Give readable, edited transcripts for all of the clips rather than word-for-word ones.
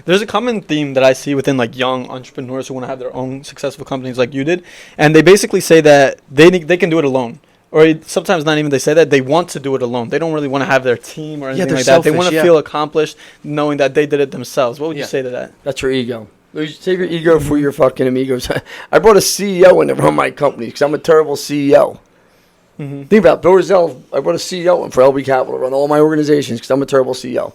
There's a common theme that I see within like young entrepreneurs who want to have their own successful companies like you did, and they basically say that they can do it alone. Or sometimes not even they say that, they want to do it alone. They don't really want to have their team or anything like that. They want to feel accomplished knowing that they did it themselves. What would you say to that? That's your ego. Save your ego for your fucking amigos. I brought a CEO in to run my company because I'm a terrible CEO. Mm-hmm. Think about it. Bill Rizell, I brought a CEO in for LB Capital to run all my organizations because I'm a terrible CEO.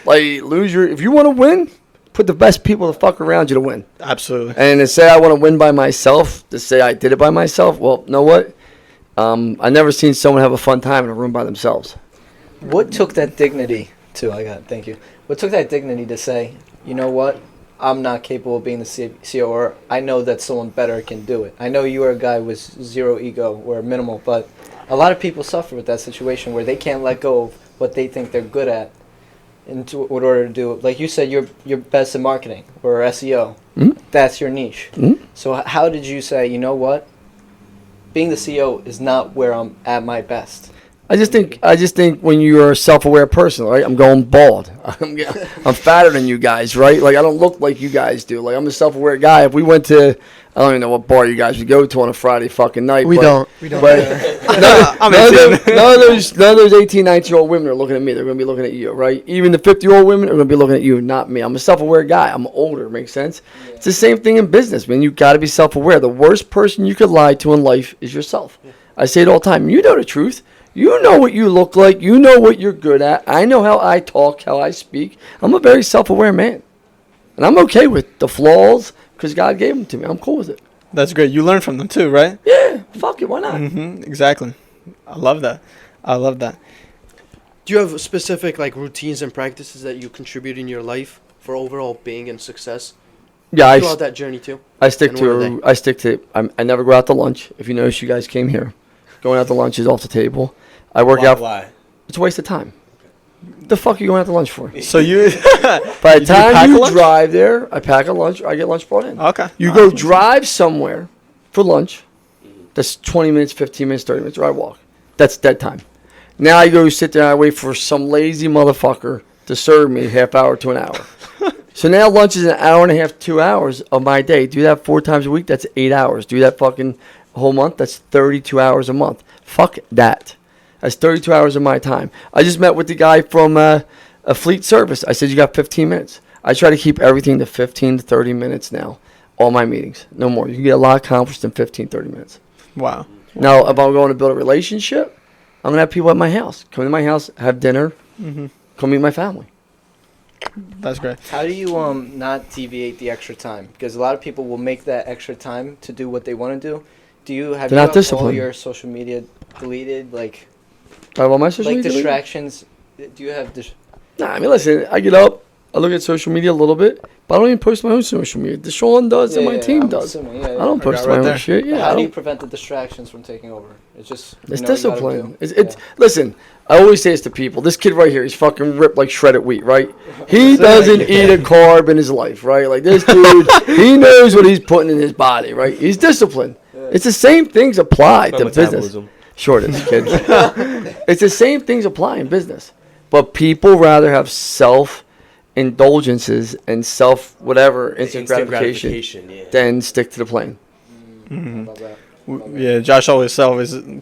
If you want to win, put the best people to fuck around you to win. Absolutely. And to say I want to win by myself, to say I did it by myself, well, you know what? I never seen someone have a fun time in a room by themselves. What took that dignity thank you. What took that dignity to say, you know what? I'm not capable of being the CEO, or I know that someone better can do it. I know you are a guy with zero ego or minimal, but a lot of people suffer with that situation where they can't let go of what they think they're good at in order to do it. Like you said, you're best at marketing or SEO. Mm-hmm. That's your niche. Mm-hmm. So how did you say, you know what? Being the CEO is not where I'm at my best. I just think when you're a self-aware person, right? I'm going bald. I'm fatter than you guys, right? Like I don't look like you guys do. Like I'm a self-aware guy. If we went to, I don't even know what bar you guys would go to on a Friday fucking night. We don't. But none of those 18, 19-year-old women are looking at me. They're going to be looking at you, right? Even the 50-year-old women are going to be looking at you, not me. I'm a self-aware guy. I'm older. Makes sense? Yeah. It's the same thing in business, man. You got to be self-aware. The worst person you could lie to in life is yourself. Yeah. I say it all the time. You know the truth. You know what you look like. You know what you're good at. I know how I talk, how I speak. I'm a very self-aware man. And I'm okay with the flaws because God gave them to me. I'm cool with it. That's great. You learn from them too, right? Yeah. Fuck it. Why not? Mm-hmm, exactly. I love that. Do you have specific routines and practices that you contribute in your life for overall being and success? Yeah. Throughout that journey too? I never go out to lunch. If you notice, you guys came here. Going out to lunch is off the table. I work out. Why? It's a waste of time. The fuck are you going out to lunch for? So you, by the time you drive there, I pack a lunch. I get lunch brought in. Okay. You go drive somewhere for lunch. That's 20 minutes, 15 minutes, 30 minutes. Or I walk. That's dead time. Now I go sit there and I wait for some lazy motherfucker to serve me half hour to an hour. So now lunch is an hour and a half, 2 hours of my day. Do that 4 times a week. That's 8 hours. Do that fucking whole month. That's 32 hours a month. Fuck that. That's 32 hours of my time. I just met with the guy from a fleet service. I said, you got 15 minutes. I try to keep everything to 15 to 30 minutes now. All my meetings. No more. You can get a lot accomplished in 15, 30 minutes. Wow. Now, if I'm going to build a relationship, I'm going to have people at my house. Come to my house, have dinner, come meet my family. That's great. How do you not deviate the extra time? Because a lot of people will make that extra time to do what they want to do. Do you have all your social media deleted? I have all my social media distractions. Do you have Nah, I mean, listen, I get up, I look at social media a little bit, but I don't even post my own social media. Deshaun does and my team does. I don't post my own shit. Yeah. How do you prevent the distractions from taking over? It's just discipline. Listen, I always say this to people. This kid right here, he's fucking ripped like shredded wheat, right? He doesn't eat a carb in his life, right? Like this dude, he knows what he's putting in his body, right? He's disciplined. It's the same things apply to business. Sure it is, kid. It's the same things apply in business. But people rather have self-indulgences and instant gratification than stick to the plan. Mm-hmm. Yeah, Josh always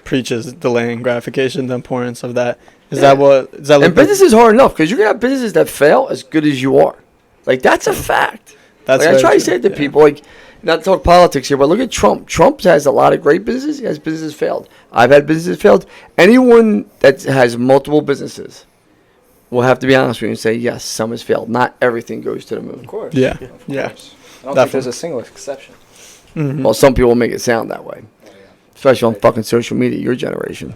preaches delaying gratification, the importance of that. Is that and business is hard enough because you're going to have businesses that fail as good as you are. That's a fact. I try to say it to people, not to talk politics here, but look at Trump. Trump has a lot of great businesses. He has businesses failed. I've had businesses failed. Anyone that has multiple businesses will have to be honest with you and say, yes, some has failed. Not everything goes to the moon. Of course. Yeah. Of course. I don't think there's a single exception. Mm-hmm. Well, some people will make it sound that way. Especially on fucking social media, your generation.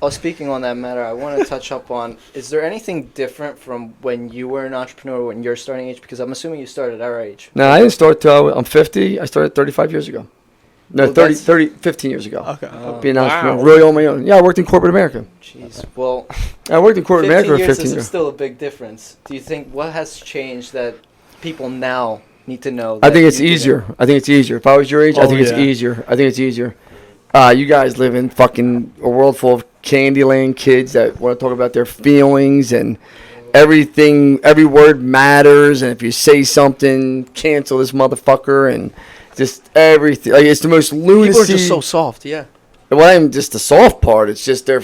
Speaking on that matter, I want to touch up on, is there anything different from when you were an entrepreneur, when you're starting age? Because I'm assuming you started at our age. No, I didn't start till I'm 50. I started 35 years ago. No, 15 years ago. Okay. Being an entrepreneur, really on my own. Yeah, I worked in corporate America. Jeez. Well, I worked in corporate America for 15 years. Is still a big difference. Do you think, what has changed that people now need to know? I think it's easier. If I was your age, I think it's easier. You guys live in fucking a world full of Candyland kids that want to talk about their feelings and every word matters, and if you say something, cancel this motherfucker, and just everything. Like, it's the most lunacy. People are just so soft, yeah. Well, I am just the soft part. It's just they're.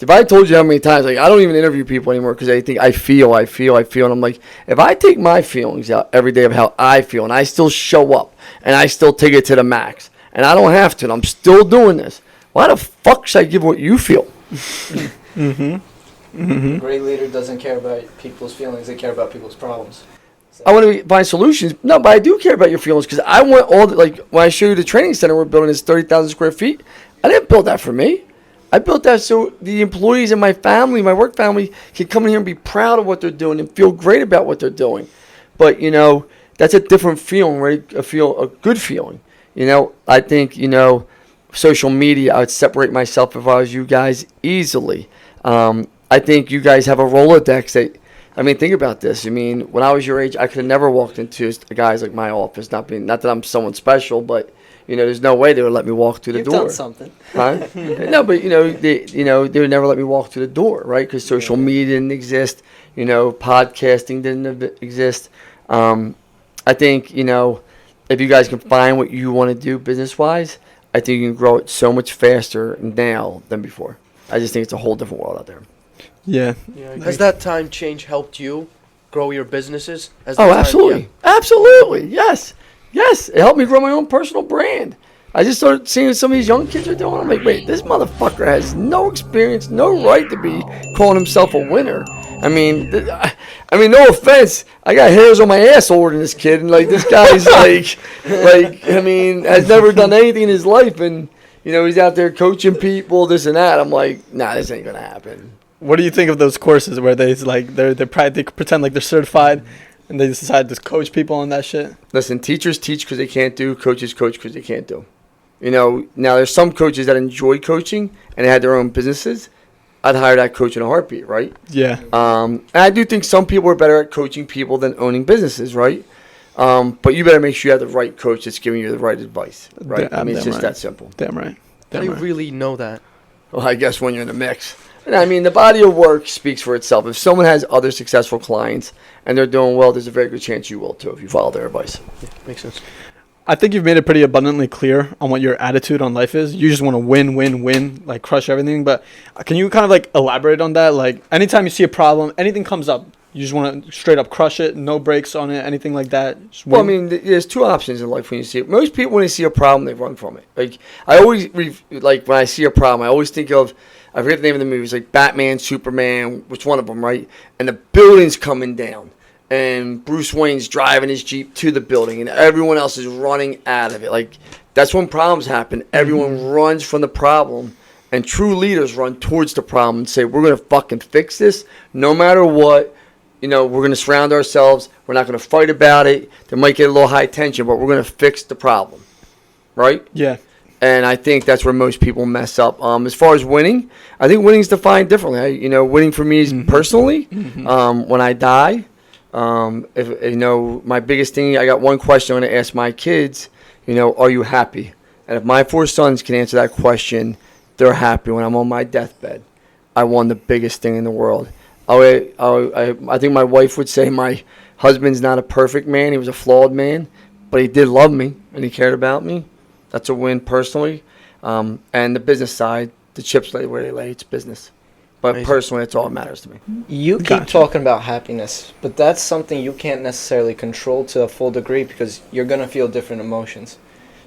If I told you how many times, like, I don't even interview people anymore because they think I feel, and I'm like, if I take my feelings out every day of how I feel, and I still show up, and I still take it to the max, and I don't have to, and I'm still doing this, why the fuck should I give what you feel? A great leader doesn't care about people's feelings; they care about people's problems. I want to find solutions. No, but I do care about your feelings because I want all the, like, when I show you the training center we're building is 30,000 square feet. I didn't build that for me. I built that so the employees in my family, my work family, can come in here and be proud of what they're doing and feel great about what they're doing. But, you know, that's a different feeling, right? A good feeling. You know, I think, you know, social media, I would separate myself if I was you guys easily. I think you guys have a Rolodex that, I mean, think about this. I mean, when I was your age, I could have never walked into a guy's like my office, not that I'm someone special, but, you know, there's no way they would let me walk through the door. You've done something. Huh? No, but, they would never let me walk through the door, right? Because social media didn't exist. You know, podcasting didn't exist. I think, you know, if you guys can find what you want to do business-wise, I think you can grow it so much faster now than before. I just think it's a whole different world out there. Yeah. Has that time change helped you grow your businesses? Absolutely. Absolutely. Yes. Yes. It helped me grow my own personal brand. I just started seeing what some of these young kids are doing. I'm like, wait, this motherfucker has no experience, no right to be calling himself a winner. I mean, no offense. I got hairs on my ass older than this kid, and like this guy's has never done anything in his life, and you know he's out there coaching people, this and that. I'm like, nah, this ain't gonna happen. What do you think of those courses where they pretend like they're certified and they decide to coach people on that shit? Listen, teachers teach because they can't do, coaches coach because they can't do. You know, now there's some coaches that enjoy coaching and they had their own businesses. I'd hire that coach in a heartbeat, right? Yeah. And I do think some people are better at coaching people than owning businesses, right? But you better make sure you have the right coach that's giving you the right advice, right? I mean, it's just that simple. Damn right. How do you really know that? Well, I guess when you're in the mix. And I mean, the body of work speaks for itself. If someone has other successful clients and they're doing well, there's a very good chance you will too if you follow their advice. Yeah, makes sense. I think you've made it pretty abundantly clear on what your attitude on life is. You just want to win, like crush everything. But can you kind of like elaborate on that? Like anytime you see a problem, anything comes up, you just want to straight up crush it, no breaks on it, anything like that? Well, I mean, there's two options in life when you see it. Most people, when they see a problem, they run from it. Like I always, when I see a problem, I always think of, I forget the name of the movies, like Batman, Superman, which one of them, right? And the building's coming down. And Bruce Wayne's driving his Jeep to the building, and everyone else is running out of it. Like, that's when problems happen. Everyone runs from the problem, and true leaders run towards the problem and say, we're going to fucking fix this no matter what. You know, we're going to surround ourselves. We're not going to fight about it. There might get a little high tension, but we're going to fix the problem. Right? Yeah. And I think that's where most people mess up. As far as winning, I think winning's defined differently. Winning for me is personally, when I die. If you know, my biggest thing, I got one question I'm going to ask my kids, are you happy? And if my 4 sons can answer that question, they're happy when I'm on my deathbed. I won the biggest thing in the world. I think my wife would say my husband's not a perfect man. He was a flawed man, but he did love me and he cared about me. That's a win personally. And the business side, the chips lay where they lay. It's business. But personally, it's all that matters to me. You keep talking about happiness, but that's something you can't necessarily control to a full degree because you're going to feel different emotions.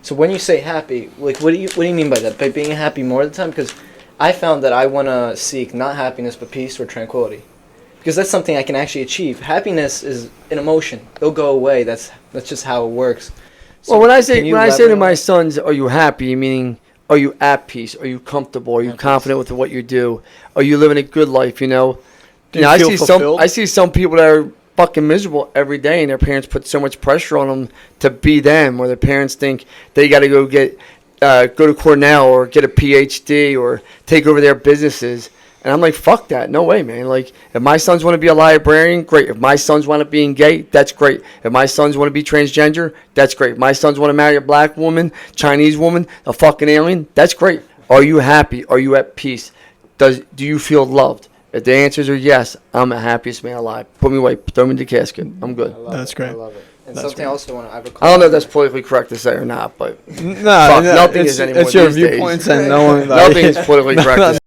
So when you say happy, like what do you mean by that? By being happy more of the time? Because I found that I want to seek not happiness but peace or tranquility. Because that's something I can actually achieve. Happiness is an emotion. It'll go away. That's just how it works. So well, when I say to my sons, are you happy, meaning are you at peace? Are you comfortable? Are you confident with what you do? Are you living a good life, Do you feel fulfilled? I see some people that are fucking miserable every day and their parents put so much pressure on them to be them, or their parents think they got to go to Cornell or get a PhD or take over their businesses. And I'm like, fuck that. No way, man. Like, if my sons want to be a librarian, great. If my sons want to be gay, that's great. If my sons want to be transgender, that's great. If my sons want to marry a black woman, Chinese woman, a fucking alien, that's great. Are you happy? Are you at peace? Do you feel loved? If the answers are yes, I'm the happiest man alive. Put me away. Throw me in the casket. I'm good. I love That's it. great. I love it. And That's something great. else I have a I don't know if that's politically correct to say or not, but No, Fuck, nothing it's, is anymore it's your these days. viewpoints and no one. nothing is politically correct to